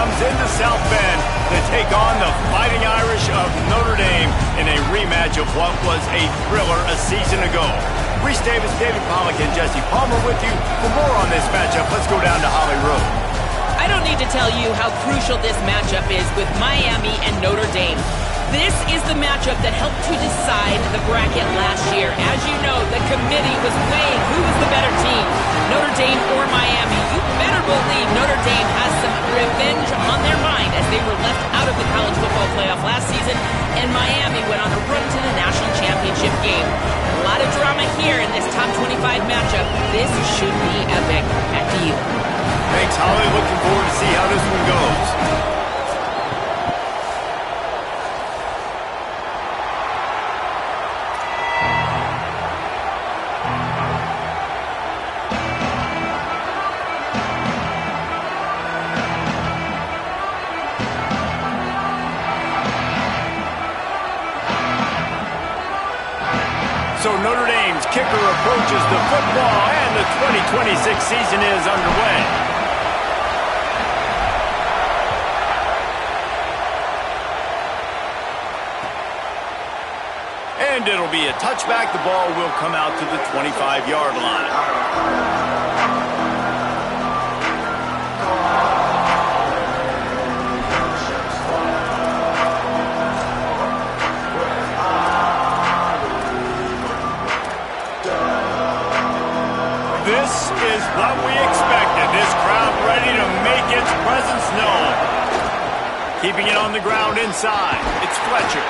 comes into South Bend to take on the Fighting Irish of Notre Dame in a rematch of what was a thriller a season ago. Reese Davis, David Pollack, and Jesse Palmer with you. For more on this matchup, let's go down to Holly Road. I don't need to tell you how crucial this matchup is with Miami and Notre Dame. This is the matchup that helped to decide the bracket last year. As you know, the committee was weighing who was the better team, Notre Dame or Miami. You better believe Notre Dame has some revenge on their mind as they were left out of the college football playoff last season, and Miami went on a run to the national championship game. A lot of drama here in this top 25 matchup. This should be epic. Back to you. Thanks, Holly. Looking forward to see how this one goes. So Notre Dame's kicker approaches the football, and the 2026 season is underway. And it'll be a touchback. The ball will come out to the 25-yard line. This is what we expected. This crowd ready to make its presence known. Keeping it on the ground inside. It's Fletcher.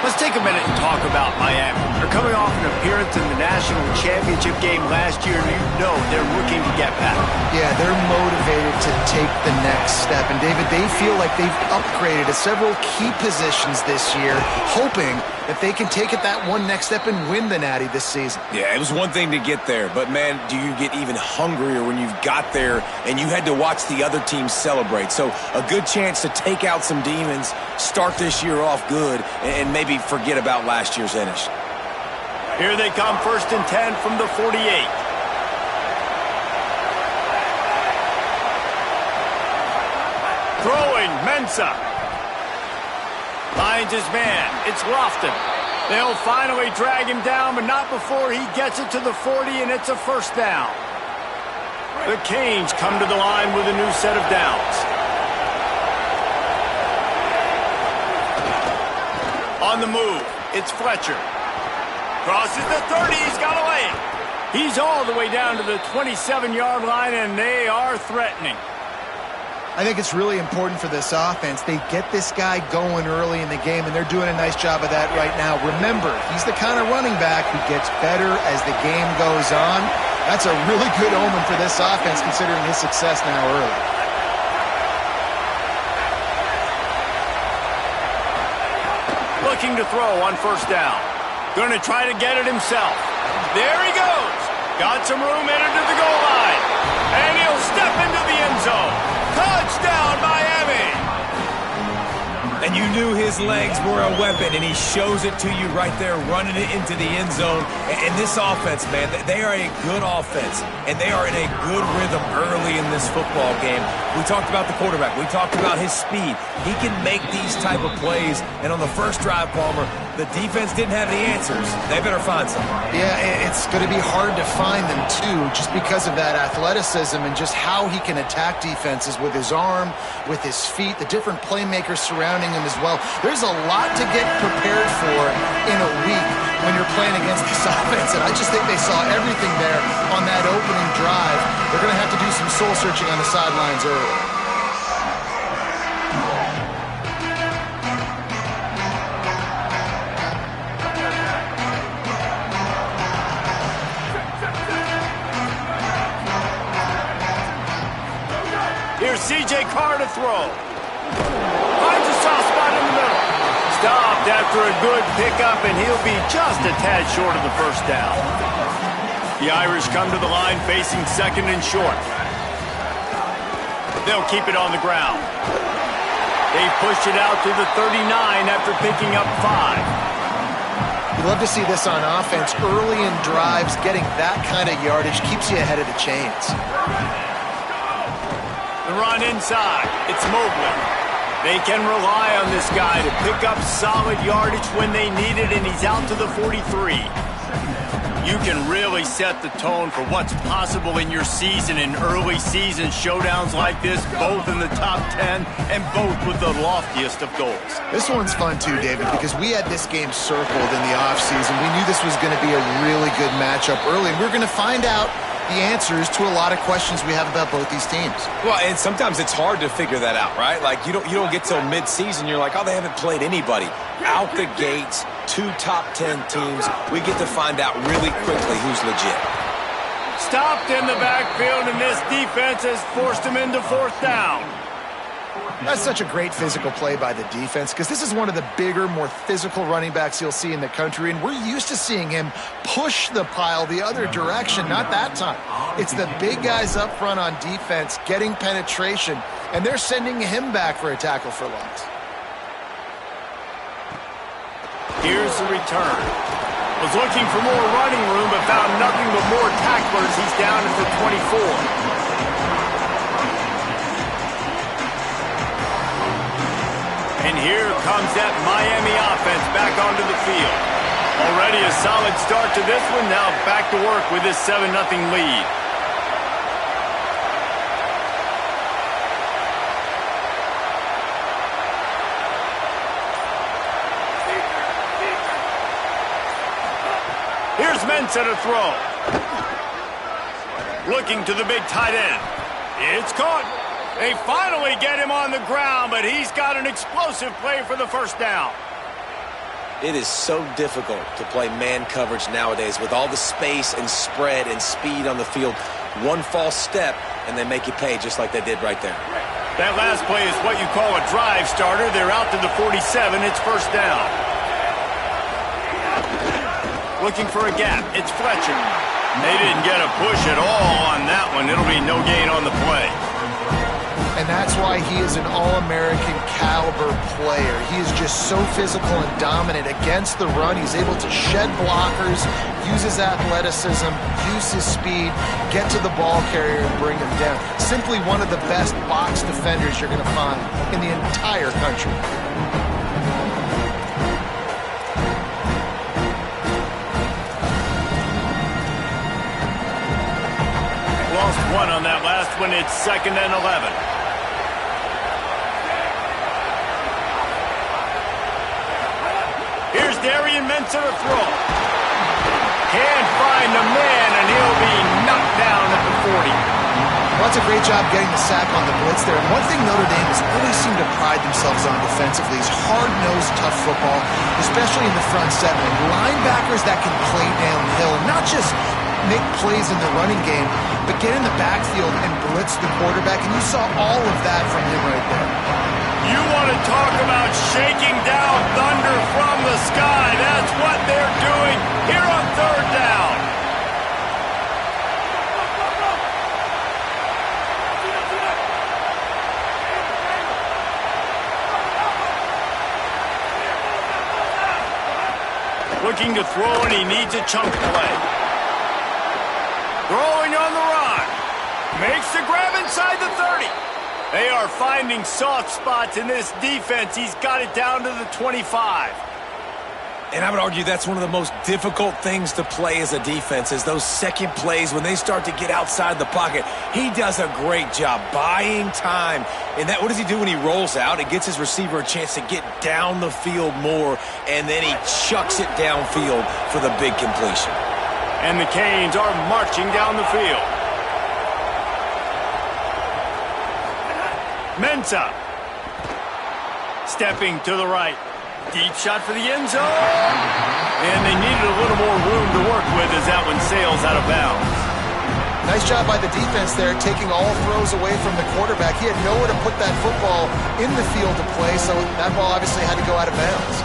Let's take a minute and talk about Miami. They're coming off an appearance in the national championship game last year, and you know they're looking to get back. Yeah, they're motivated to take the next step. And, David, they feel like they've upgraded to several key positions this year, hoping that they can take it that one next step and win the Natty this season. Yeah, it was one thing to get there, but, man, do you get even hungrier when you've got there and you had to watch the other team celebrate. So a good chance to take out some demons, start this year off good, and maybe forget about last year's finish. Here they come, 1st and 10 from the 48. Throwing, Mensah. Finds his man. It's Lofton. They'll finally drag him down, but not before he gets it to the 40, and it's a first down. The Canes come to the line with a new set of downs. On the move, it's Fletcher. Crosses the 30, he's got away. He's all the way down to the 27-yard line, and they are threatening. I think it's really important for this offense. They get this guy going early in the game, and they're doing a nice job of that right now. Remember, he's the kind of running back who gets better as the game goes on. That's a really good omen for this offense, considering his success now early. Looking to throw on first down. Going to try to get it himself. There he goes. Got some room headed to the goal line. And he'll step into the end zone. Touchdown, Miami! And you knew his legs were a weapon, and he shows it to you right there, running it into the end zone. And this offense, man, they are a good offense, and they are in a good rhythm early in this football game. We talked about the quarterback. We talked about his speed. He can make these type of plays, and on the first drive, Palmer, the defense didn't have the answers. They better find some. Yeah, it's going to be hard to find them, too, just because of that athleticism and just how he can attack defenses with his arm, with his feet, the different playmakers surrounding him as well. There's a lot to get prepared for in a week when you're playing against this offense, and I just think they saw everything there on that opening drive. They're going to have to do some soul-searching on the sidelines early. Here's C.J. Carr to throw. Finds a soft spot in the middle. Stopped after a good pickup, and he'll be just a tad short of the first down. The Irish come to the line facing 2nd and short. They'll keep it on the ground. They push it out to the 39 after picking up 5. You love to see this on offense. Early in drives, getting that kind of yardage keeps you ahead of the chains. The run inside. It's Mobley. They can rely on this guy to pick up solid yardage when they need it, and he's out to the 43. You can really set the tone for what's possible in your season in early season showdowns like this, both in the top 10 and both with the loftiest of goals. This one's fun too, David, because we had this game circled in the offseason. We knew this was going to be a really good matchup early, and we're going to find out the answers to a lot of questions we have about both these teams. Well, and sometimes it's hard to figure that out, right? Like, you don't get till mid-season, you're like, oh, they haven't played anybody. Out the gates, 2 top 10 teams, we get to find out really quickly who's legit. Stopped in the backfield, and this defense has forced him into 4th down. That's such a great physical play by the defense, because this is one of the bigger, more physical running backs you'll see in the country, and we're used to seeing him push the pile the other direction. Not that time. It's the big guys up front on defense getting penetration, and they're sending him back for a tackle for loss. Here's the return. Was looking for more running room, but found nothing but more tacklers. He's down at the 24. And here comes that Miami offense back onto the field. Already a solid start to this one. Now back to work with this 7-0 lead. Here's Mensah to throw. Looking to the big tight end. It's caught. They finally get him on the ground, but he's got an explosive play for the 1st down. It is so difficult to play man coverage nowadays with all the space and spread and speed on the field. One false step, and they make you pay just like they did right there. That last play is what you call a drive starter. They're out to the 47. It's 1st down. Looking for a gap. It's Fletcher. They didn't get a push at all on that one. It'll be no gain on the play. And that's why he is an All-American caliber player. He is just so physical and dominant against the run. He's able to shed blockers, use his athleticism, use his speed, get to the ball carrier and bring him down. Simply one of the best box defenders you're going to find in the entire country. Lost one on that last one. It's 2nd and 11. Here's Darian Mensah to throw. Can't find the man, and he'll be knocked down at the 40. Well, that's a great job getting the sack on the blitz there. And one thing Notre Dame has always seemed to pride themselves on defensively is hard-nosed, tough football, especially in the front 7. And linebackers that can play downhill and not just make plays in the running game, but get in the backfield and blitz the quarterback. And you saw all of that from him right there. You want to talk about shaking down thunder from the sky. That's what they're doing here on 3rd down. Looking to throw, and he needs a chunk play. Throwing on the run. Makes the grab inside the 30. They are finding soft spots in this defense. He's got it down to the 25. And I would argue that's one of the most difficult things to play as a defense is those second plays when they start to get outside the pocket. He does a great job buying time. And that, what does he do when he rolls out? It gets his receiver a chance to get down the field more, and then he chucks it downfield for the big completion. And the Canes are marching down the field. Mensah. Stepping to the right. Deep shot for the end zone. And they needed a little more room to work with as that one sails out of bounds. Nice job by the defense there, taking all throws away from the quarterback. He had nowhere to put that football in the field to play, so that ball obviously had to go out of bounds.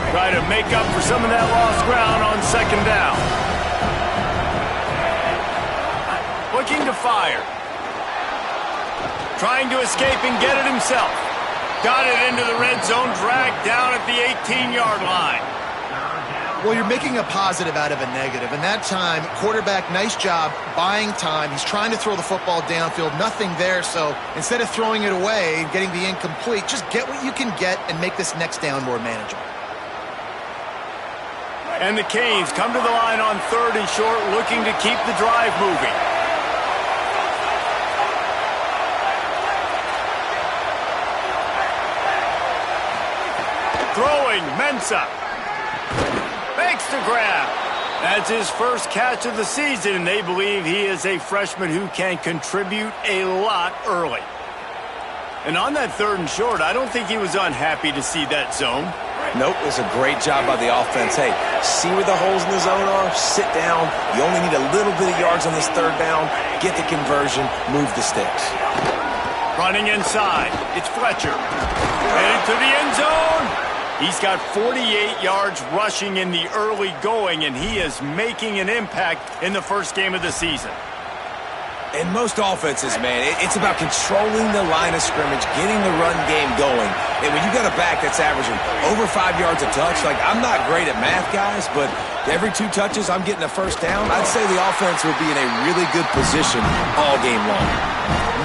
Try to make up for some of that lost ground on 2nd down. Looking to fire. Trying to escape and get it himself. Got it into the red zone, dragged down at the 18-yard line. Well, you're making a positive out of a negative. And that time, quarterback, nice job buying time. He's trying to throw the football downfield. Nothing there. So instead of throwing it away and getting the incomplete, just get what you can get and make this next down more manageable. And the Canes come to the line on 3rd and short, looking to keep the drive moving. Throwing, Mensah. Makes the grab. That's his first catch of the season, and they believe he is a freshman who can contribute a lot early. And on that 3rd and short, I don't think he was unhappy to see that zone. Nope, it's a great job by the offense. Hey, see where the holes in the zone are, sit down. You only need a little bit of yards on this 3rd down. Get the conversion, move the sticks. Running inside, it's Fletcher. Headed to the end zone. He's got 48 yards rushing in the early going, and he is making an impact in the first game of the season. In most offenses, man, it's about controlling the line of scrimmage, getting the run game going. And when you got a back that's averaging over 5 yards a touch, like, I'm not great at math, guys, but every 2 touches I'm getting a first down, I'd say the offense will be in a really good position all game long.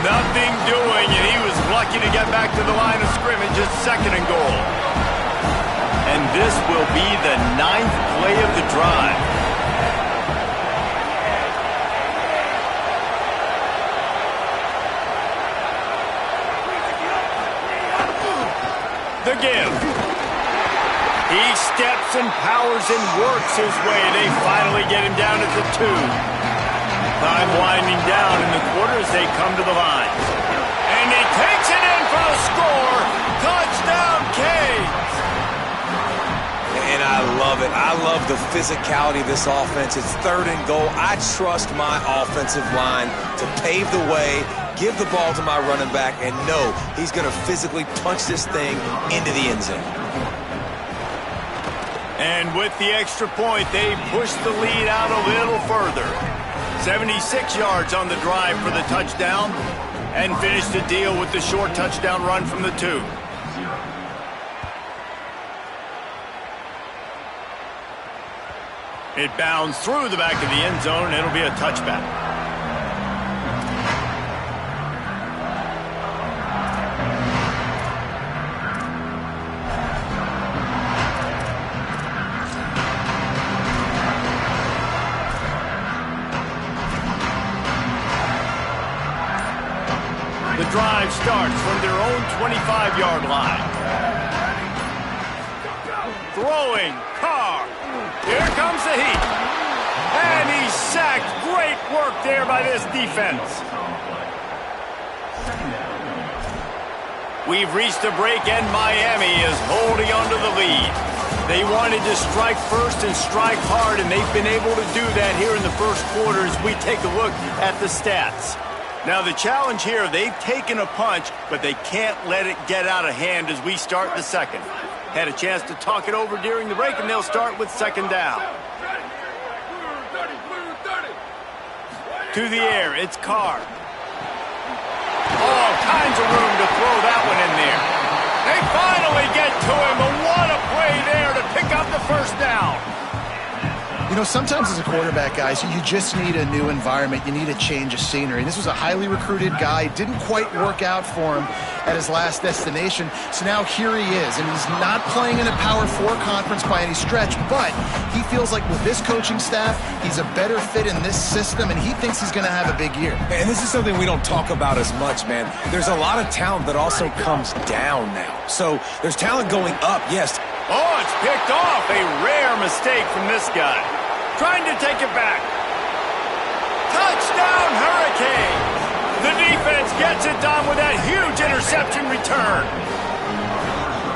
Nothing doing, and he was lucky to get back to the line of scrimmage at 2nd and goal. And this will be the 9th play of the drive. The give. He steps and powers and works his way. They finally get him down at the 2. Time winding down in the quarter as they come to the line. And he takes it in for a score. Touchdown, Canes. And I love it. I love the physicality of this offense. It's 3rd and goal. I trust my offensive line to pave the way, give the ball to my running back, and know he's going to physically punch this thing into the end zone. And with the extra point, they push the lead out a little further. 76 yards on the drive for the touchdown, and finish the deal with the short touchdown run from the 2. It bounds through the back of the end zone, and it'll be a touchback. The drive starts from their own 25-yard line. Throwing, Carr. Here comes the heat. And he's sacked. Great work there by this defense. We've reached a break, and Miami is holding on to the lead. They wanted to strike first and strike hard, and they've been able to do that here in the first quarter as we take a look at the stats. Now, the challenge here, they've taken a punch, but they can't let it get out of hand as we start the second. Had a chance to talk it over during the break, and they'll start with 2nd down. To the air, it's Carr. All kinds of room to throw that one in there. They finally get to him, but what a play there to pick up the first down. You know, sometimes as a quarterback, guys, you just need a new environment. You need a change of scenery. And this was a highly recruited guy. Didn't quite work out for him at his last destination. So now here he is. And he's not playing in a Power 4 conference by any stretch, but he feels like with this coaching staff, he's a better fit in this system, and he thinks he's going to have a big year. And this is something we don't talk about as much, man. There's a lot of talent that also comes down now. So there's talent going up, yes. Oh, it's picked off. A rare mistake from this guy. Trying to take it back. Touchdown, Hurricanes. The defense gets it done with that huge interception return.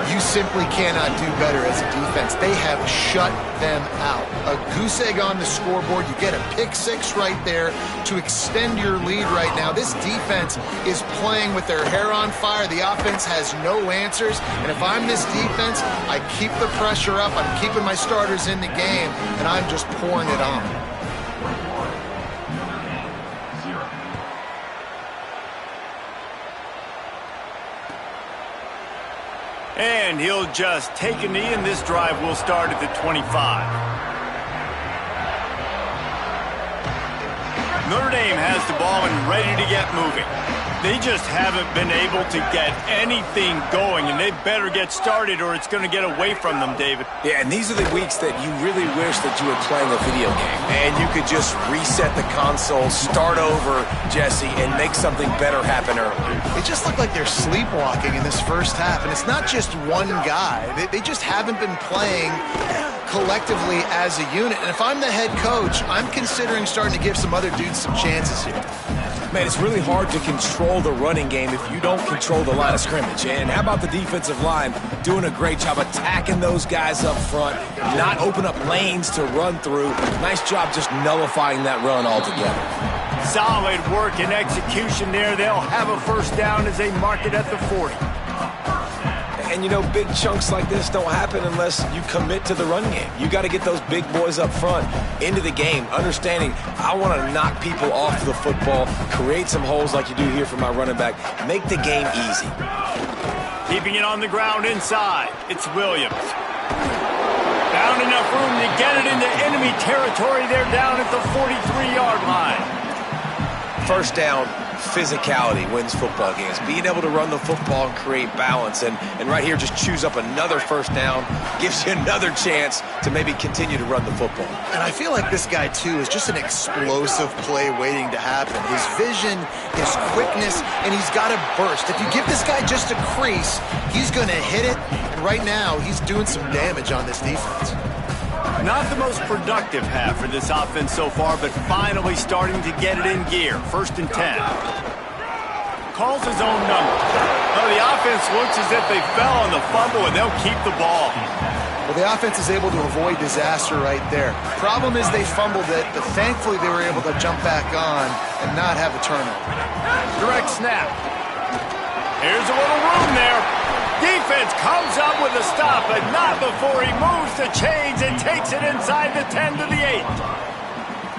You simply cannot do better as a defense. They have shut them out. A goose egg on the scoreboard. You get a pick 6 right there to extend your lead right now. This defense is playing with their hair on fire. The offense has no answers. And if I'm this defense, I keep the pressure up. I'm keeping my starters in the game, and I'm just pouring it on. And he'll just take a knee, and this drive will start at the 25. Notre Dame has the ball and ready to get moving. They just haven't been able to get anything going, and they better get started or it's going to get away from them, David. Yeah, and these are the weeks that you really wish that you were playing a video game and you could just reset the console, start over, Jesse, and make something better happen early. They just look like they're sleepwalking in this first half, and it's not just one guy. They just haven't been playing collectively as a unit. And if I'm the head coach, I'm considering starting to give some other dudes some chances here. Man, it's really hard to control the running game if you don't control the line of scrimmage. And how about the defensive line doing a great job attacking those guys up front, not open up lanes to run through. Nice job just nullifying that run altogether. Solid work and execution there. They'll have a first down as they mark it at the 40. And, you know, big chunks like this don't happen unless you commit to the run game. You got to get those big boys up front into the game, understanding I want to knock people off the football, create some holes like you do here for my running back, make the game easy. Keeping it on the ground inside, it's Williams. Found enough room to get it into enemy territory. They're down at the 43-yard line. First down, physicality wins football games. Being able to run the football and create balance. And right here, just choose up another first down, gives you another chance to maybe continue to run the football. And I feel like this guy, too, is just an explosive play waiting to happen. His vision, his quickness, and he's got a burst. If you give this guy just a crease, he's going to hit it. And right now, he's doing some damage on this defense. Not the most productive half for this offense so far, but finally starting to get it in gear. 1st and 10. Calls his own number. Well, the offense looks as if they fell on the fumble, and they'll keep the ball. Well, the offense is able to avoid disaster right there. Problem is they fumbled it, but thankfully they were able to jump back on and not have a turnover. Direct snap. Here's a little room there. Defense comes up with a stop, but not before he moves the chains and takes it inside the 10 to the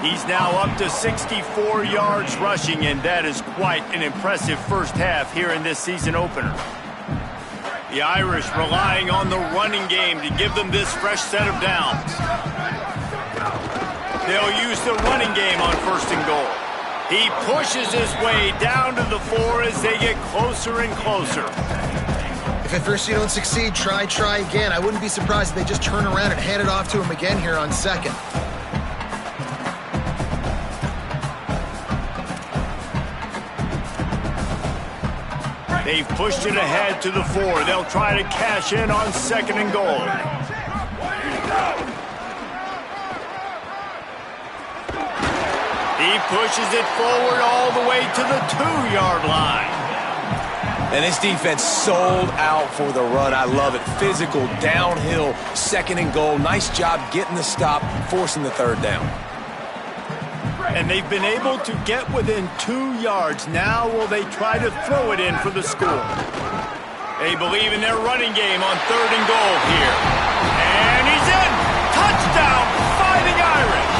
8. He's now up to 64 yards rushing, and that is quite an impressive first half here in this season opener. The Irish relying on the running game to give them this fresh set of downs. They'll use the running game on 1st and goal. He pushes his way down to the 4 as they get closer and closer. If at first you don't succeed, try again. I wouldn't be surprised if they just turn around and hand it off to him again here on 2nd. They've pushed it ahead to the 4. They'll try to cash in on 2nd and goal. He pushes it forward all the way to the 2-yard line. And this defense sold out for the run. I love it. Physical, downhill, 2nd and goal. Nice job getting the stop, forcing the 3rd down. And they've been able to get within 2 yards. Now will they try to throw it in for the score? They believe in their running game on 3rd and goal here. And he's in! Touchdown, Fighting Irish!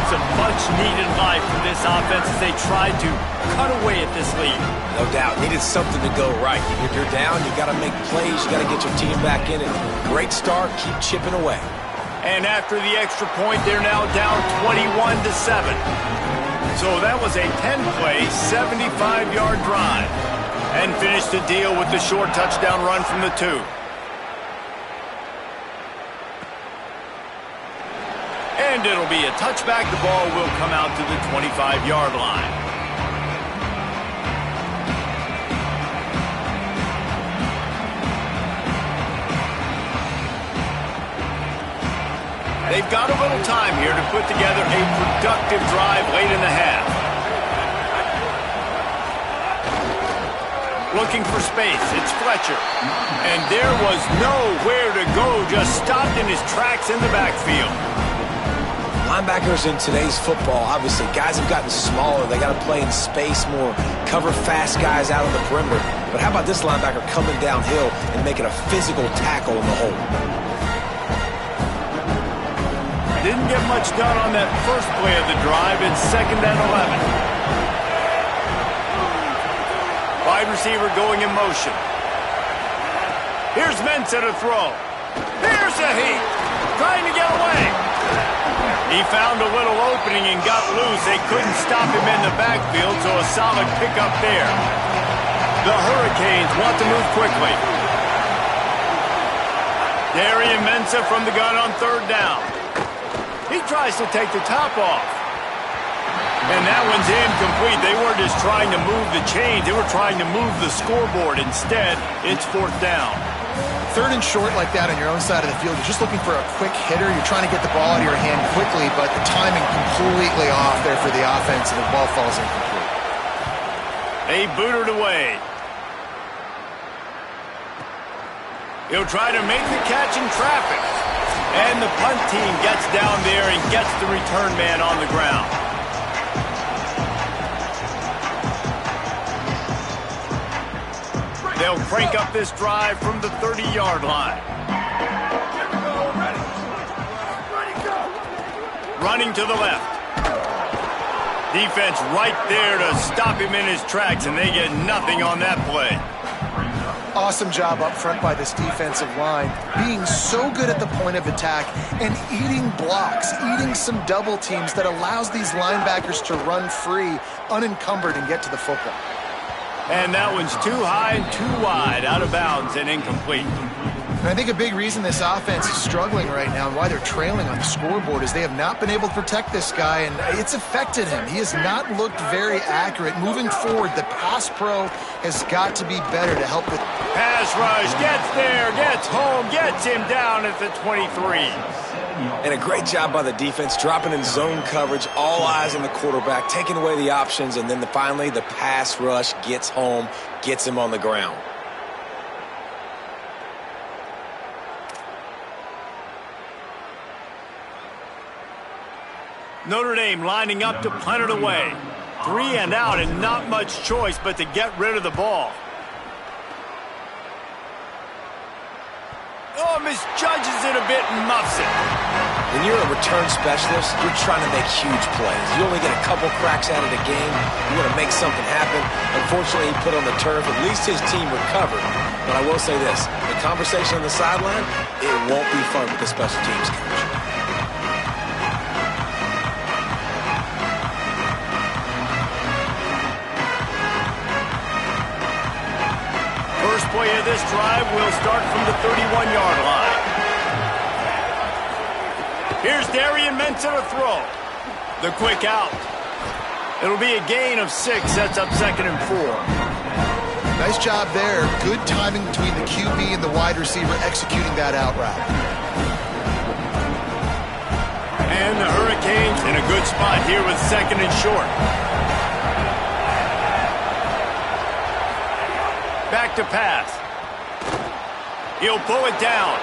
It's a much-needed life for this offense as they try to cut away at this lead. No doubt. Needed something to go right. If you're down, you got to make plays. You got to get your team back in it. Great start. Keep chipping away. And after the extra point, they're now down 21-7. So that was a 10-play, 75-yard drive. And finished the deal with the short touchdown run from the 2. And it'll be a touchback. The ball will come out to the 25-yard line. They've got a little time here to put together a productive drive late in the half. Looking for space, it's Fletcher. And there was nowhere to go, just stopped in his tracks in the backfield. Linebackers in today's football, obviously, guys have gotten smaller. They got to play in space more, cover fast guys out on the perimeter. But how about this linebacker coming downhill and making a physical tackle in the hole? Didn't get much done on that first play of the drive. It's 2nd and 11. Wide receiver going in motion. Here's Mensah to throw. Here's a heat. Trying to get away. He found a little opening and got loose. They couldn't stop him in the backfield, so a solid pickup there. The Hurricanes want to move quickly. Darian Mensah from the gun on third down. He tries to take the top off. And that one's incomplete. They weren't just trying to move the chains. They were trying to move the scoreboard. Instead, it's fourth down. Third and short like that on your own side of the field, you're just looking for a quick hitter. You're trying to get the ball out of your hand quickly, but the timing completely off there for the offense, and the ball falls incomplete. They boot it away. He'll try to make the catch in traffic. And the punt team gets down there and gets the return man on the ground. They'll crank up this drive from the 30-yard line. Running to the left. Defense right there to stop him in his tracks, and they get nothing on that play. Awesome job up front by this defensive line, being so good at the point of attack and eating blocks, eating some double teams that allows these linebackers to run free, unencumbered, and get to the football. And that one's too high and too wide, out of bounds and incomplete. And I think a big reason this offense is struggling right now and why they're trailing on the scoreboard is they have not been able to protect this guy, and it's affected him. He has not looked very accurate. Moving forward, the pass pro has got to be better to help with. Pass rush, gets there, gets home, gets him down at the 23. And a great job by the defense, dropping in zone coverage, all eyes on the quarterback, taking away the options, and then finally the pass rush gets home, gets him on the ground. Notre Dame lining up to punt it away. 3 and out and not much choice but to get rid of the ball. Oh, misjudges it a bit and muffs it. When you're a return specialist, you're trying to make huge plays. You only get a couple cracks at it a game. You want to make something happen. Unfortunately, he put on the turf. At least his team recovered. But I will say this, the conversation on the sideline, it won't be fun with the special teams coach. First play of this drive will start from the 31-yard line. Here's Darian Mensah to throw. The quick out. It'll be a gain of 6, sets up 2nd and 4. Nice job there. Good timing between the QB and the wide receiver executing that out route. And the Hurricanes in a good spot here with 2nd and short. Back to pass. He'll pull it down.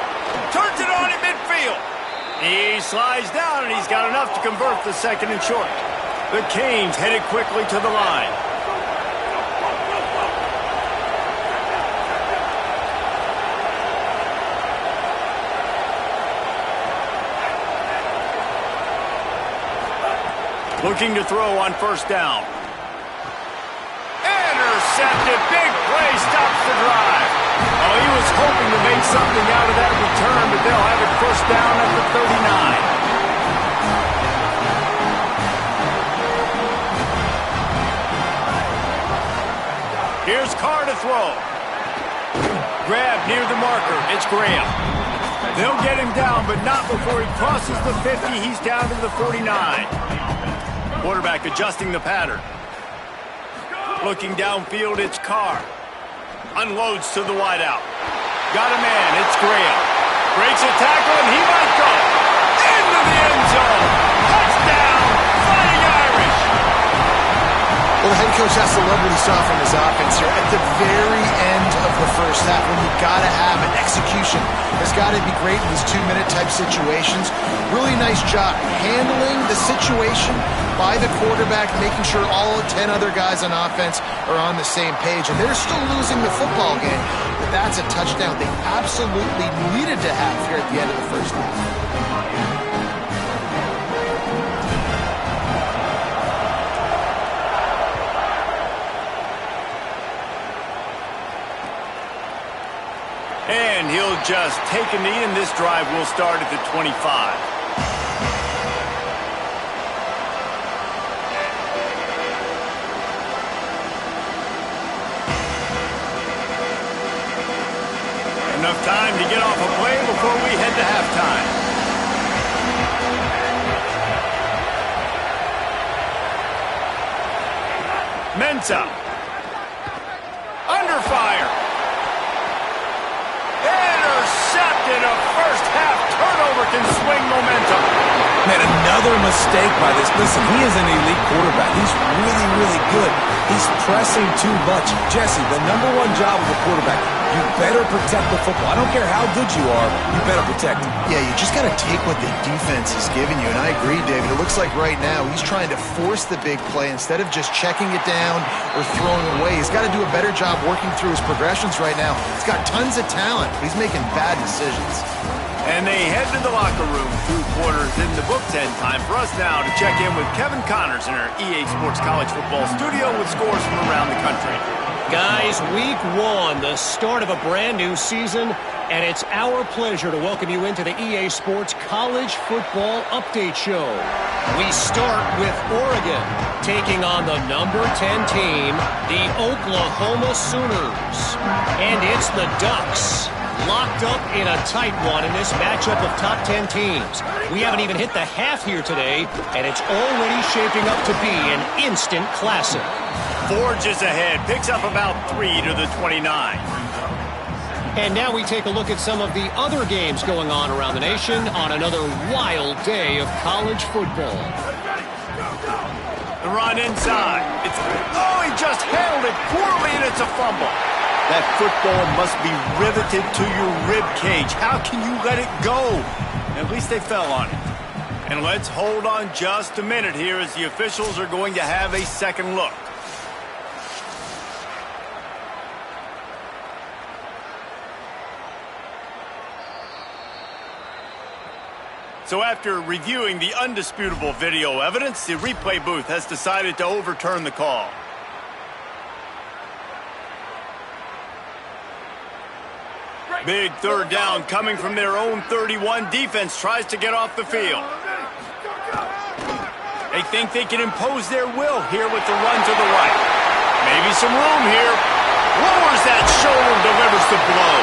Turns it on in midfield. He slides down, and he's got enough to convert the 2nd and short. The Canes headed quickly to the line. Looking to throw on first down. Intercepted. Big play. Stops the drive. Oh, he was hoping to make something out of that return, but they'll have it first down at the 39. Here's Carr to throw. Grab near the marker. It's Graham. They'll get him down, but not before he crosses the 50. He's down to the 49. Quarterback adjusting the pattern. Looking downfield, it's Carr. Unloads to the wideout. Got a man, it's Graham. Breaks a tackle, and he might go. Into the end zone. Touchdown, Fighting Irish. Well, the head coach has to love what he saw from his offense here. At the very end of the first half, when you've got to have an execution, has got to be great in these 2-minute type situations. Really nice job handling the situation by the quarterback, making sure all 10 other guys on offense are on the same page. And they're still losing the football game, but that's a touchdown they absolutely needed to have here at the end of the first half. And he'll just take a knee, and this drive will start at the 25. time to get off a play before we head to halftime. Mensah. Under fire. Intercepted. A first half turnover can swing momentum. Man, another mistake by this. Listen, he is an elite quarterback. He's really, really good. He's pressing too much. Jesse, the number one job of a quarterback, you better protect the football. I don't care how good you are, you better protect it. Yeah, you just got to take what the defense is giving you, and I agree, David. It looks like right now he's trying to force the big play instead of just checking it down or throwing away. He's got to do a better job working through his progressions right now. He's got tons of talent, but he's making bad decisions. And they head to the locker room. 2 quarters in the books, and time for us now to check in with Kevin Connors in our EA Sports College Football studio with scores from around the country. Guys, week 1, the start of a brand new season, and it's our pleasure to welcome you into the EA Sports College Football Update Show. We start with Oregon, taking on the number 10 team, the Oklahoma Sooners. And it's the Ducks, locked up in a tight one in this matchup of top 10 teams. We haven't even hit the half here today, and it's already shaping up to be an instant classic. Forges ahead, picks up about 3 to the 29. And now we take a look at some of the other games going on around the nation on another wild day of college football. The run inside. He just handled it poorly, and it's a fumble. That football must be riveted to your rib cage. How can you let it go? At least they fell on it. And let's hold on just a minute here as the officials are going to have a second look. So after reviewing the undisputable video evidence, the replay booth has decided to overturn the call. Big third down coming from their own 31. Defense tries to get off the field. They think they can impose their will here with the run to the right. Maybe some room here. Lowers that shoulder, delivers the blow.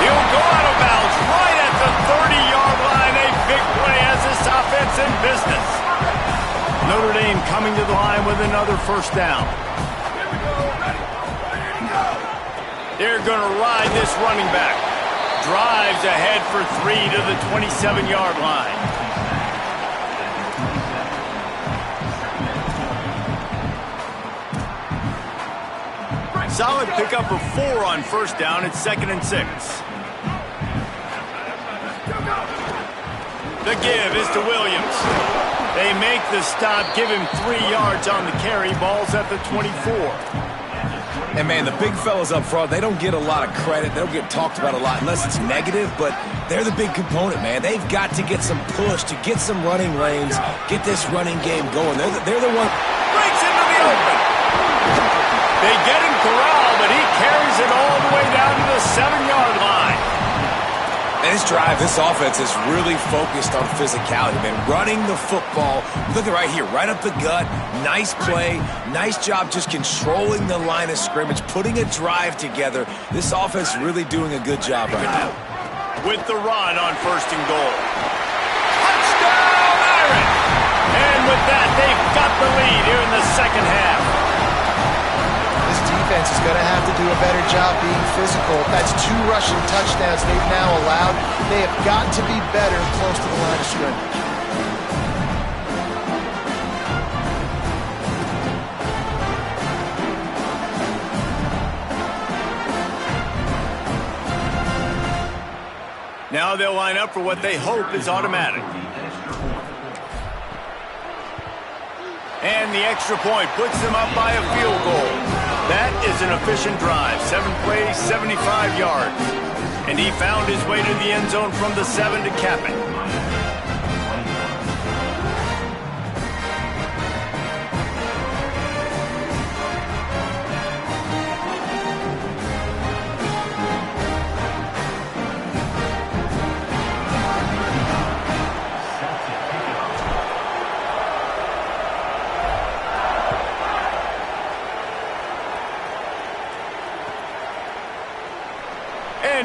He'll go out of bounds right at the 30-yard line. A big play as this offense in business. Notre Dame coming to the line with another first down. They're going to ride this running back. Drives ahead for 3 to the 27-yard line. Solid pickup of 4 on first down. It's 2nd and 6. The give is to Williams. They make the stop, give him 3 yards on the carry. Ball's at the 24. And, man, the big fellas up front, they don't get a lot of credit. They don't get talked about a lot unless it's negative, but they're the big component, man. They've got to get some push, to get some running lanes, get this running game going. They're the one. Breaks into the open. They get him corralled, but he carries it all the way down to the 7-yard line. And this drive, this offense is really focused on physicality, man. Running the football. Look at right here, right up the gut. Nice play. Nice job just controlling the line of scrimmage, putting a drive together. This offense really doing a good job right now. With the run on 1st and goal. Touchdown, Iron! And with that, they've got the lead here in the second half. This defense is going to have to do a better job being physical. That's 2 rushing touchdowns they've now allowed. They have got to be better close to the line of scrimmage. Now they'll line up for what they hope is automatic. And the extra point puts them up by a field goal. That is an efficient drive. 7 plays, 75 yards. And he found his way to the end zone from the 7 to cap it.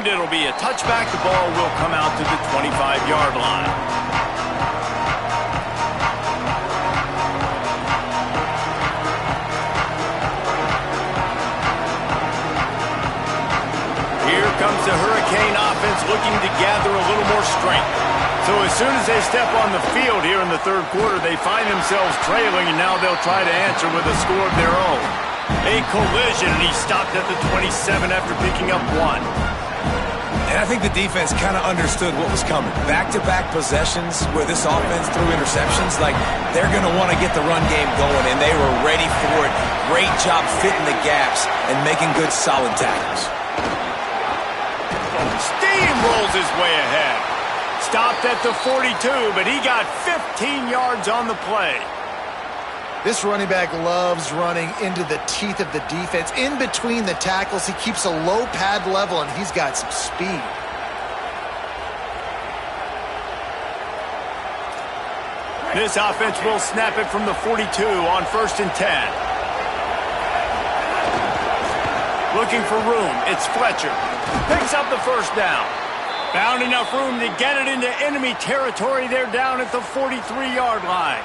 And it'll be a touchback. The ball will come out to the 25-yard line. Here comes the Hurricane offense looking to gather a little more strength. So as soon as they step on the field here in the third quarter, they find themselves trailing, and now they'll try to answer with a score of their own. A collision, and he stopped at the 27 after picking up one. And I think the defense kind of understood what was coming. Back-to-back possessions where this offense threw interceptions, like they're going to want to get the run game going, and they were ready for it. Great job fitting the gaps and making good, solid tackles. Steamrolls his way ahead. Stopped at the 42, but he got 15 yards on the play. This running back loves running into the teeth of the defense. In between the tackles, he keeps a low pad level, and he's got some speed. This offense will snap it from the 42 on 1st and 10. Looking for room. It's Fletcher. Picks up the first down. Found enough room to get it into enemy territory. They're down at the 43-yard line.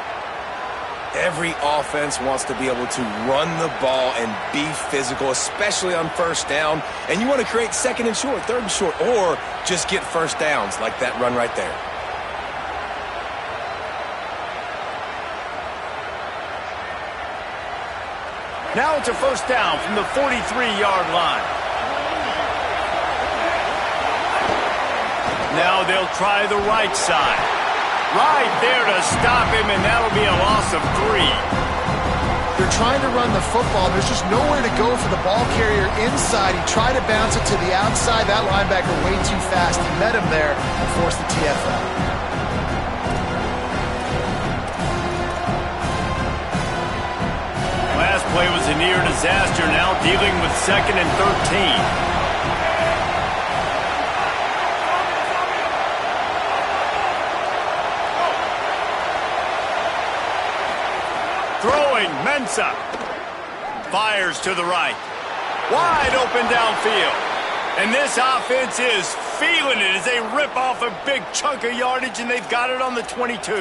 Every offense wants to be able to run the ball and be physical, especially on first down. And you want to create second and short, third and short, or just get first downs like that run right there. Now it's a first down from the 43-yard line. Now they'll try the right side. Right there to stop him, and that'll be a loss of 3. They're trying to run the football. There's just nowhere to go for the ball carrier inside. He tried to bounce it to the outside. That linebacker way too fast. He met him there and forced the TFL. Last play was a near disaster. Now dealing with 2nd and 13. Throwing, Mensah. Fires to the right. Wide open downfield. And this offense is feeling it as they rip off a big chunk of yardage, and they've got it on the 22.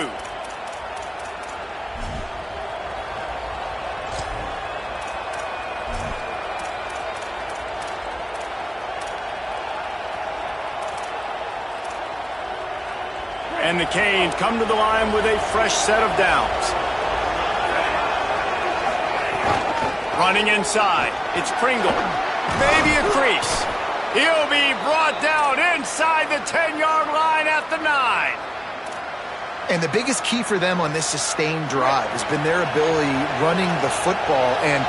And the Canes come to the line with a fresh set of downs. Running inside, it's Pringle. Maybe a crease. He'll be brought down inside the 10-yard line at the 9. And the biggest key for them on this sustained drive has been their ability running the football. And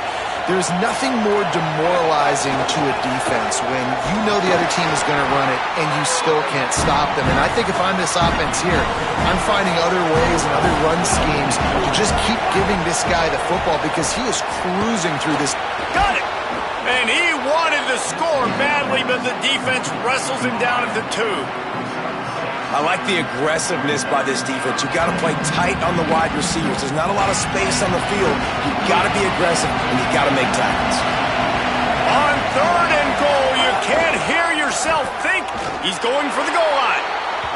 there's nothing more demoralizing to a defense when you know the other team is going to run it and you still can't stop them. And I think if I'm this offense here, I'm finding other ways and other run schemes to just keep giving this guy the football because he is cruising through this. Got it! And he wanted to score badly, but the defense wrestles him down at the 2. I like the aggressiveness by this defense. You got to play tight on the wide receivers. There's not a lot of space on the field. You got to be aggressive, and you got to make tackles. On 3rd and goal, you can't hear yourself think. He's going for the goal line.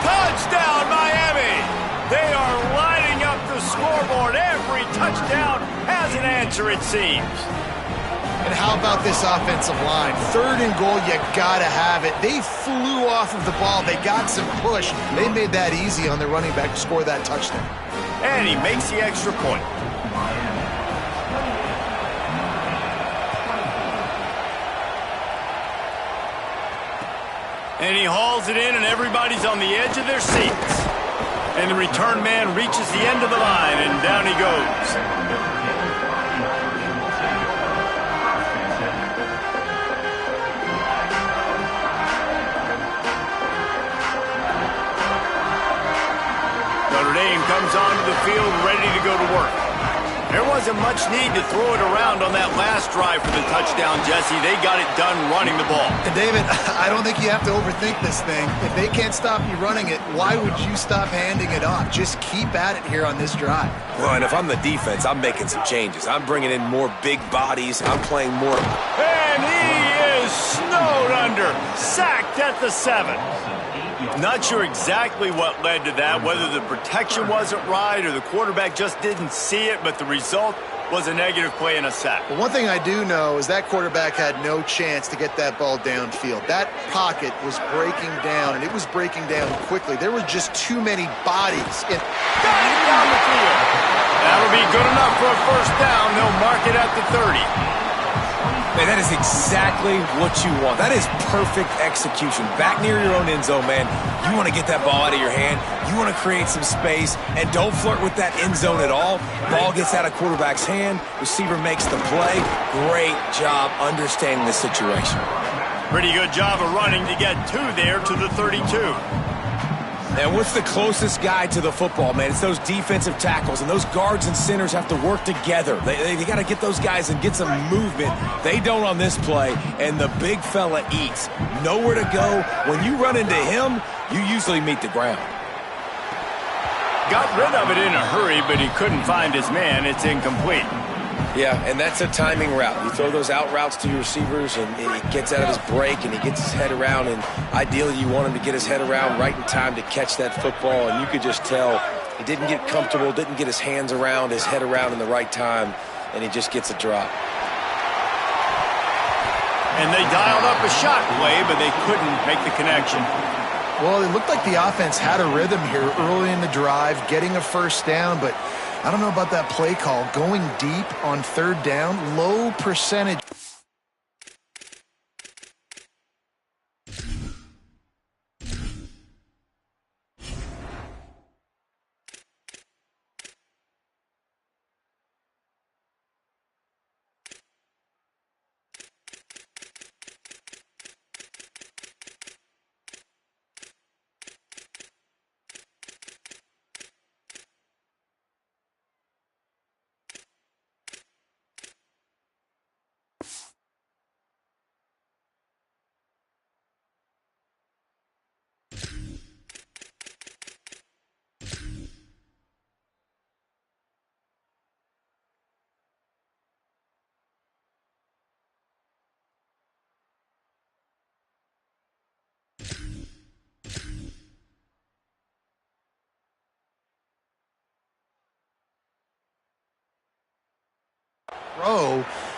Touchdown, Miami! They are lighting up the scoreboard. Every touchdown has an answer, it seems. And how about this offensive line? 3rd and goal, you gotta have it. They flew off of the ball. They got some push. They made that easy on their running back to score that touchdown. And he makes the extra point. And he hauls it in, and everybody's on the edge of their seats. And the return man reaches the end of the line, and down he goes. Notre Dame comes onto the field ready to go to work. There wasn't much need to throw it around on that last drive for the touchdown, Jesse. They got it done running the ball. And David, I don't think you have to overthink this thing. If they can't stop you running it, why would you stop handing it off? Just keep at it here on this drive. Well, and if I'm the defense, I'm making some changes. I'm bringing in more big bodies. I'm playing more. And he is is snowed under. Sacked at the 7. Not sure exactly what led to that, whether the protection wasn't right or the quarterback just didn't see it, but the result was a negative play and a sack. Well, one thing I do know is that quarterback had no chance to get that ball downfield. That pocket was breaking down, and it was breaking down quickly. There were just too many bodies. Got it down the field. That'll be good enough for a first down. They'll mark it at the 30. Man, that is exactly what you want. That is perfect execution. Back near your own end zone, man. You want to get that ball out of your hand. You want to create some space, and don't flirt with that end zone at all. Ball gets out of quarterback's hand. Receiver makes the play. Great job understanding the situation. Pretty good job of running to get there to the 32. And what's the closest guy to the football, man? It's those defensive tackles, and those guards and centers have to work together. They got to get those guys and get some movement. They don't on this play, and the big fella eats. Nowhere to go. When you run into him, you usually meet the ground. Got rid of it in a hurry, but he couldn't find his man. It's incomplete. Yeah, and that's a timing route. You throw those out routes to your receivers, and he gets out of his break, and he gets his head around, and ideally you want him to get his head around right in time to catch that football, and you could just tell he didn't get comfortable, didn't get his hands around, his head around in the right time, and he just gets a drop. And they dialed up a shot play, but they couldn't make the connection. Well, it looked like the offense had a rhythm here early in the drive, getting a first down, but I don't know about that play call. Going deep on third down, low percentage.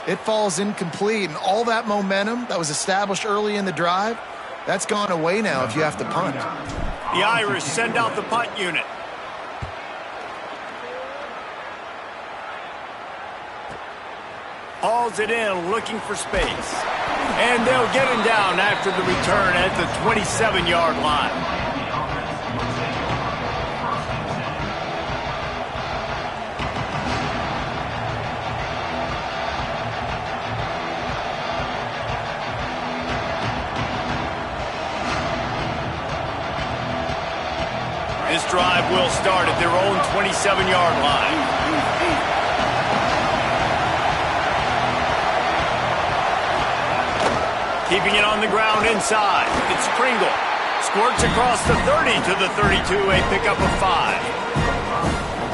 It falls incomplete, and all that momentum that was established early in the drive, that's gone away now if you have to punt. The Irish send out the punt unit. Hauls it in, looking for space. And they'll get him down after the return at the 27-yard line. This drive will start at their own 27-yard line. Keeping it on the ground inside. It's Pringle. Squirts across the 30 to the 32, a pickup of 5.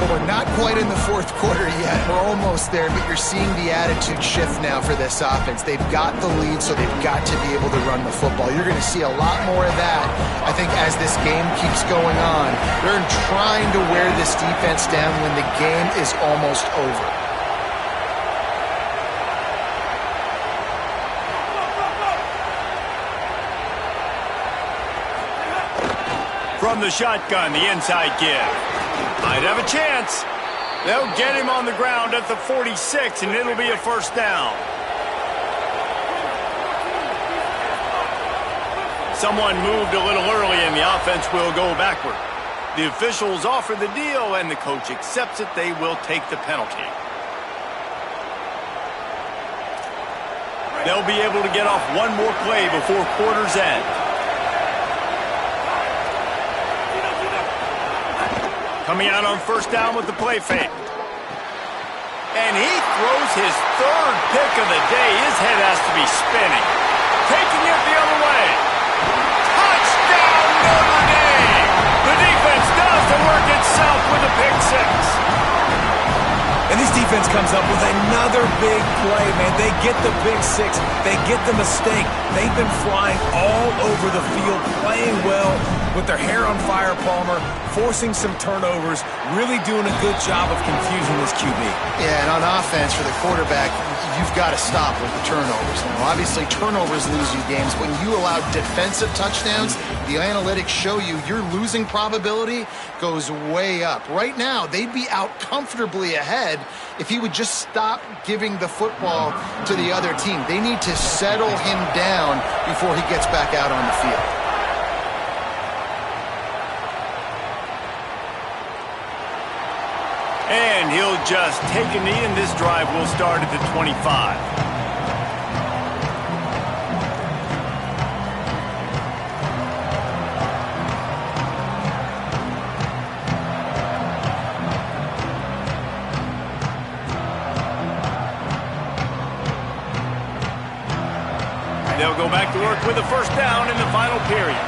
Well, we're not quite in the fourth quarter yet. We're almost there, but you're seeing the attitude shift now for this offense. They've got the lead, so they've got to be able to run the football. You're going to see a lot more of that, I think, as this game keeps going on. They're trying to wear this defense down when the game is almost over. From the shotgun, the inside give. Might have a chance. They'll get him on the ground at the 46, and it'll be a first down. Someone moved a little early, and the offense will go backward. The officials offer the deal, and the coach accepts it. They will take the penalty. They'll be able to get off one more play before quarter's end. Coming out on first down with the play fake. And he throws his third pick of the day. His head has to be spinning. Taking it the other way. Touchdown, Notre Dame! The defense does the work itself with a pick six. And this defense defense comes up with another big play, man. They get the big six. They get the mistake. They've been flying all over the field, playing well with their hair on fire, Palmer, forcing some turnovers, really doing a good job of confusing this QB. Yeah, and on offense for the quarterback, you've got to stop with the turnovers. Now, obviously, turnovers lose you games. When you allow defensive touchdowns, the analytics show you your losing probability goes way up. Right now, they'd be out comfortably ahead if he would just stop giving the football to the other team. They need to settle him down before he gets back out on the field. And he'll just take a knee, and this drive will start at the 25. They'll go back to work with a first down in the final period.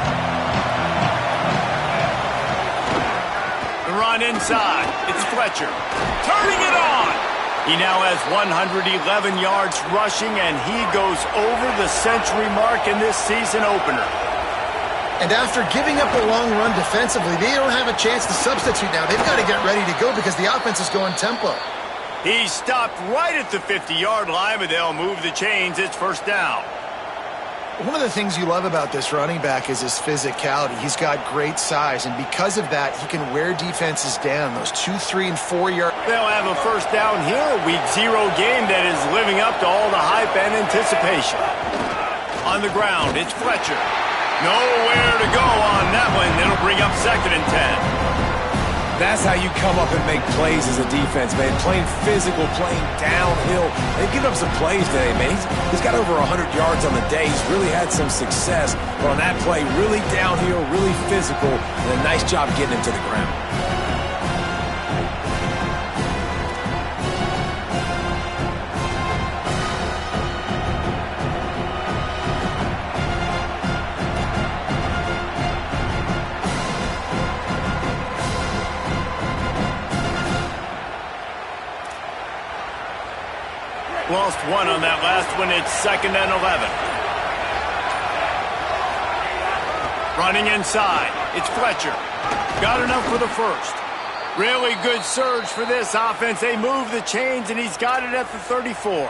The run inside. It's Fletcher. Turning it on. He now has 111 yards rushing, and he goes over the century mark in this season opener. And after giving up a long run defensively, they don't have a chance to substitute now. They've got to get ready to go because the offense is going tempo. He stopped right at the 50-yard line, but they'll move the chains. It's first down. One of the things you love about this running back is his physicality. He's got great size, and because of that, he can wear defenses down. Those 2, 3, and 4 yard. They'll have a first down here, a Week 0 game that is living up to all the hype and anticipation. On the ground, it's Fletcher. Nowhere to go on that one. It'll bring up 2nd and 10. That's how you come up and make plays as a defense, man. Playing physical, playing downhill. They've given up some plays today, man. He's got over 100 yards on the day. He's really had some success. But on that play, really downhill, really physical, and a nice job getting him to the ground. Lost one on that last one. It's 2nd and 11. Running inside. It's Fletcher. Got enough for the first. Really good surge for this offense. They move the chains, and he's got it at the 34.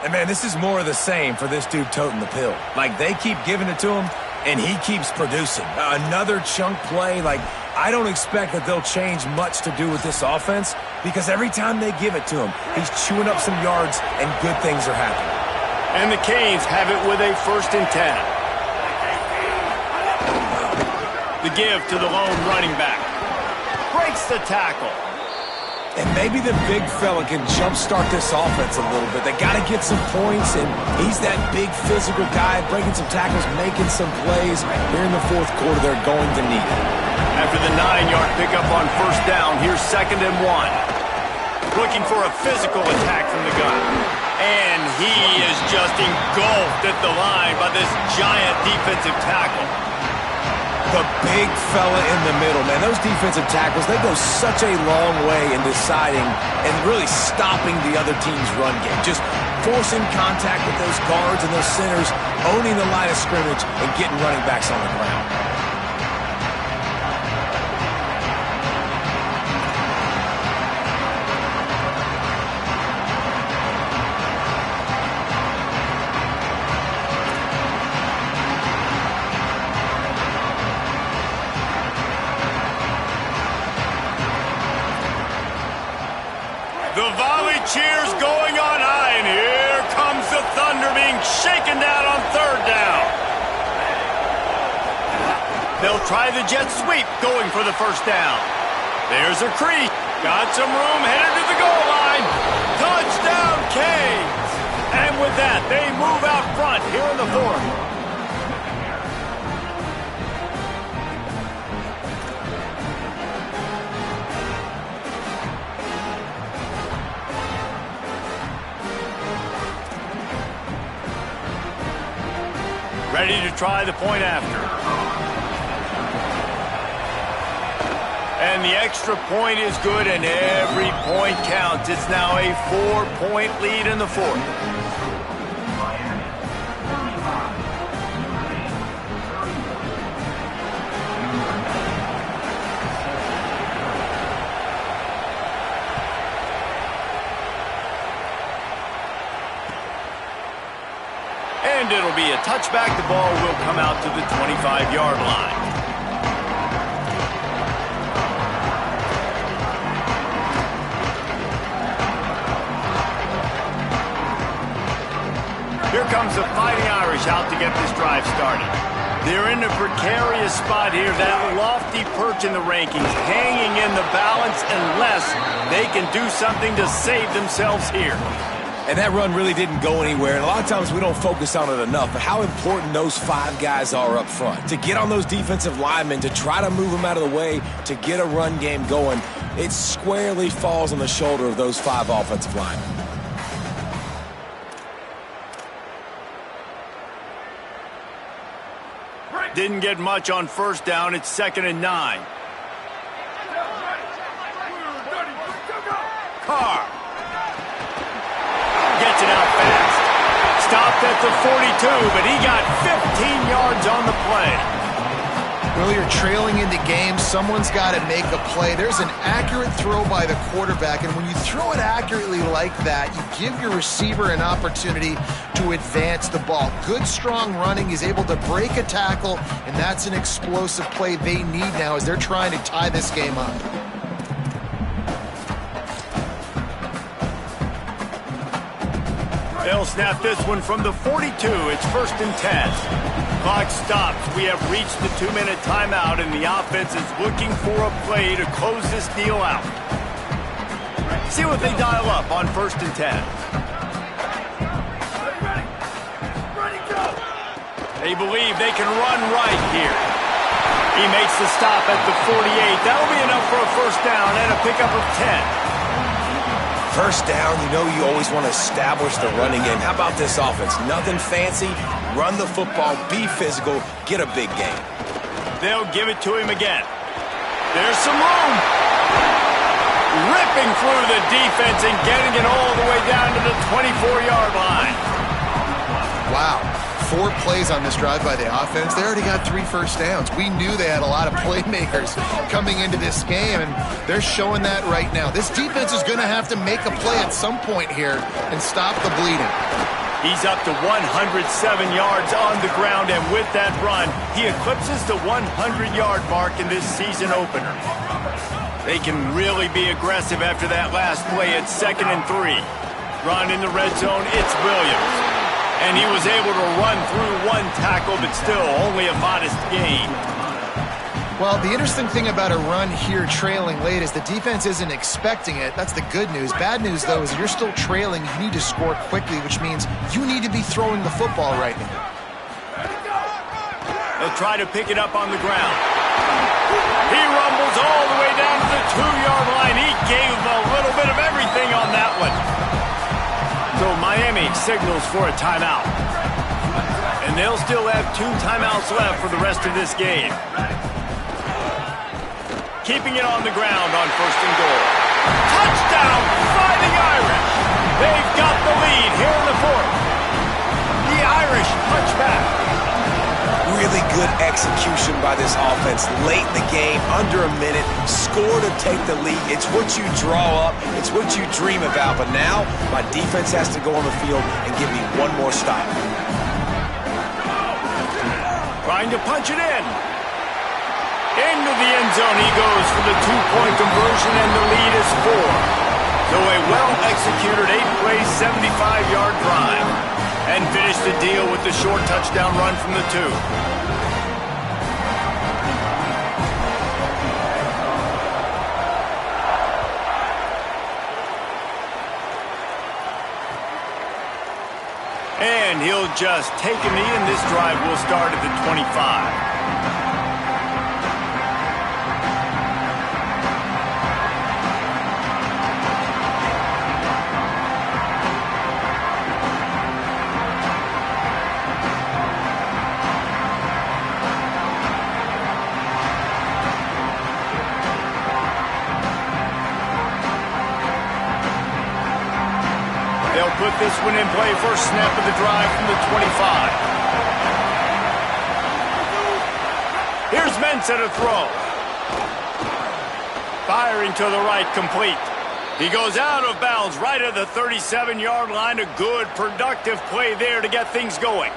And, man, this is more of the same for this dude toting the pill. Like, they keep giving it to him, and he keeps producing. Another chunk play. Like, I don't expect that they'll change much to do with this offense because every time they give it to him, he's chewing up some yards, and good things are happening. And the Canes have it with a 1st and 10. The give to the lone running back. Breaks the tackle. And maybe the big fella can jumpstart this offense a little bit. They got to get some points, and he's that big physical guy, breaking some tackles, making some plays. Here in the 4th quarter, they're going to need it. After the 9-yard pickup on first down, here's 2nd and 1. Looking for a physical attack from the gun. And he is just engulfed at the line by this giant defensive tackle. The big fella in the middle, man. Those defensive tackles, they go such a long way in deciding and really stopping the other team's run game. Just forcing contact with those guards and those centers, owning the line of scrimmage, and getting running backs on the ground. The volley cheers going on high, and here comes the Thunder being shaken down on 3rd down. They'll try the jet sweep going for the first down. There's a crease. Got some room, headed to the goal line. Touchdown, Canes. And with that, they move out front here in the 4th. Ready to try the point after. And the extra point is good, and every point counts. It's now a 4-point lead in the fourth. And it'll be a touchback. The ball will come out to the 25-yard line. Here comes the Fighting Irish out to get this drive started. They're in a precarious spot here, that lofty perch in the rankings, hanging in the balance unless they can do something to save themselves here. And that run really didn't go anywhere, and a lot of times we don't focus on it enough, but how important those 5 guys are up front. To get on those defensive linemen, to try to move them out of the way, to get a run game going, it squarely falls on the shoulder of those 5 offensive linemen. Didn't get much on first down. It's 2nd and 9. Carr gets it out fast. Stopped at the 42, but he got 15 yards on the play. Well, you're trailing in the game. Someone's got to make a play. There's an accurate throw by the quarterback, and when you throw it accurately like that, you give your receiver an opportunity to advance the ball. Good, strong running. He's able to break a tackle, and that's an explosive play they need now as they're trying to tie this game up. They'll snap this one from the 42. It's 1st and 10. Clock stops. We have reached the 2-minute timeout, and the offense is looking for a play to close this deal out. See what they dial up on 1st and 10. They believe they can run right here. He makes the stop at the 48. That'll be enough for a first down and a pickup of 10. First down, you know you always want to establish the running game. How about this offense? Nothing fancy. Run the football, be physical, get a big gain. They'll give it to him again. There's some room. Ripping through the defense and getting it all the way down to the 24-yard line. Wow. 4 plays on this drive by the offense. They already got 3 first downs. We knew they had a lot of playmakers coming into this game, and they're showing that right now. This defense is going to have to make a play at some point here and stop the bleeding. He's up to 107 yards on the ground, and with that run, he eclipses the 100-yard mark in this season opener. They can really be aggressive after that last play at 2nd and 3. Run in the red zone, it's Williams. And he was able to run through 1 tackle, but still only a modest gain. Well, the interesting thing about a run here trailing late is the defense isn't expecting it. That's the good news. Bad news, though, is you're still trailing. You need to score quickly, which means you need to be throwing the football right now. They'll try to pick it up on the ground. He rumbles all the way down to the 2-yard line. He gave a little bit of everything on that one. So Miami signals for a timeout. And they'll still have 2 timeouts left for the rest of this game. Keeping it on the ground on 1st and goal. Touchdown, Fighting Irish. They've got the lead here in the 4th. The Irish punch back. Really good execution by this offense late in the game, under a minute, score to take the lead. It's what you draw up, it's what you dream about, but now my defense has to go on the field and give me one more stop. Trying to punch it in. Into the end zone he goes for the 2-point conversion, and the lead is 4. So a well-executed 8-play, 75-yard drive. And finish the deal with the short touchdown run from the 2. And he'll just take a knee, and this drive will start at the 25. They'll put this one in play. First snap of the drive from the 25. Here's Mensah to throw. Firing to the right, complete. He goes out of bounds right at the 37-yard line. A good, productive play there to get things going.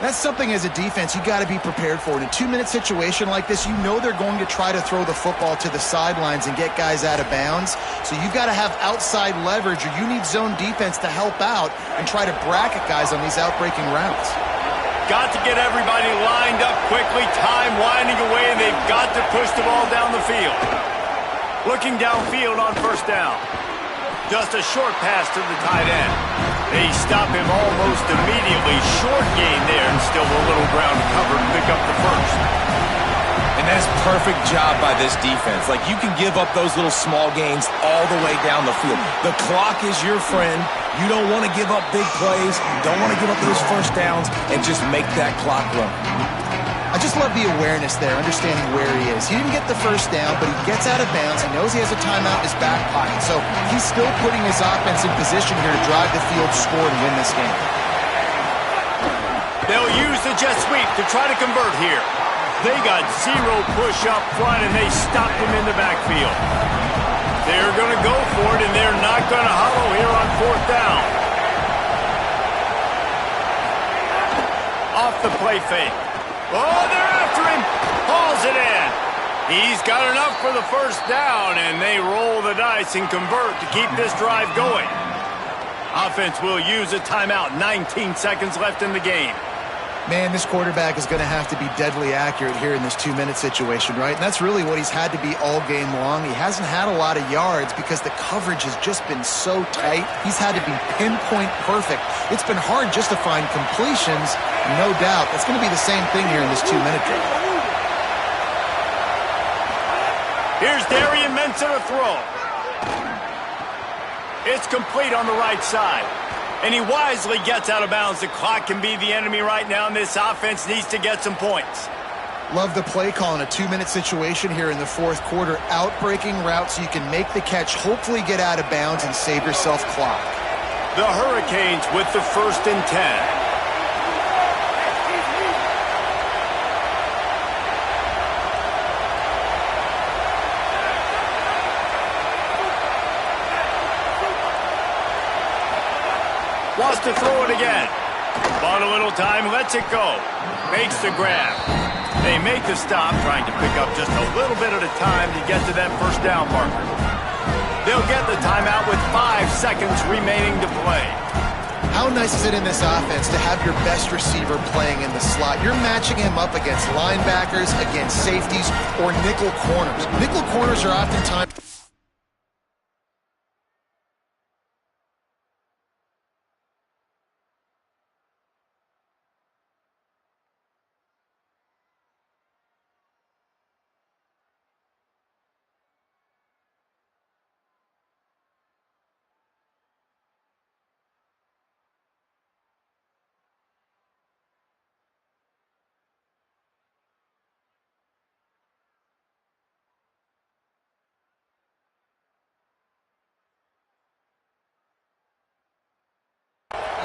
That's something as a defense you got to be prepared for. In a 2-minute situation like this, you know they're going to try to throw the football to the sidelines and get guys out of bounds. So you've got to have outside leverage, or you need zone defense to help out and try to bracket guys on these outbreaking routes. Got to get everybody lined up quickly, time winding away, and they've got to push the ball down the field. Looking downfield on first down. Just a short pass to the tight end. They stop him almost immediately. Short gain there, and still a little ground to cover to pick up the first. And that's perfect job by this defense. Like, you can give up those little small gains all the way down the field. The clock is your friend. You don't want to give up big plays. Don't want to give up those first downs and just make that clock run. I just love the awareness there, understanding where he is. He didn't get the first down, but he gets out of bounds. He knows he has a timeout in his back pocket. So he's still putting his offense in position here to drive the field, score, and win this game. They'll use the jet sweep to try to convert here. They got zero push up front, and they stopped him in the backfield. They're going to go for it, and they're not going to huddle here on fourth down. Off the play fake. Oh, they're after him. Hauls it in. He's got enough for the first down, and they roll the dice and convert to keep this drive going. Offense will use a timeout. 19 seconds left in the game. Man, this quarterback is going to have to be deadly accurate here in this 2-minute situation, right? And that's really what he's had to be all game long. He hasn't had a lot of yards because the coverage has just been so tight. He's had to be pinpoint perfect. It's been hard just to find completions, no doubt. That's going to be the same thing here in this 2-minute drill. Here's Darian Mensah to throw. It's complete on the right side. And he wisely gets out of bounds. The clock can be the enemy right now, and this offense needs to get some points. Love the play call in a 2-minute situation here in the fourth quarter. Outbreaking route so you can make the catch, hopefully get out of bounds, and save yourself clock. The Hurricanes with the 1st and 10. Wants to throw it again. Bought a little time, lets it go. Makes the grab. They make the stop, trying to pick up just a little bit at a time to get to that first down marker. They'll get the timeout with 5 seconds remaining to play. How nice is it in this offense to have your best receiver playing in the slot? You're matching him up against linebackers, against safeties, or nickel corners. Nickel corners are oftentimes...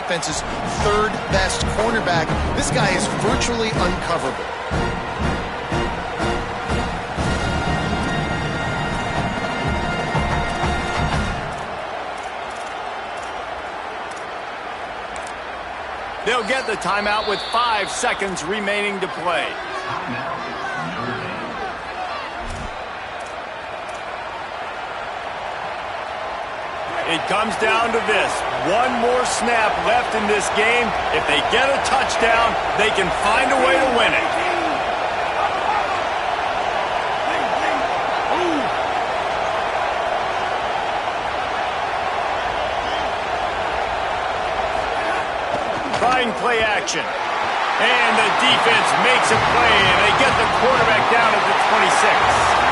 Defense's third best cornerback. This guy is virtually uncoverable. They'll get the timeout with 5 seconds remaining to play. It comes down to this. One more snap left in this game. If they get a touchdown, they can find a way to win it. Trying play action. And the defense makes a play, and they get the quarterback down at the 26.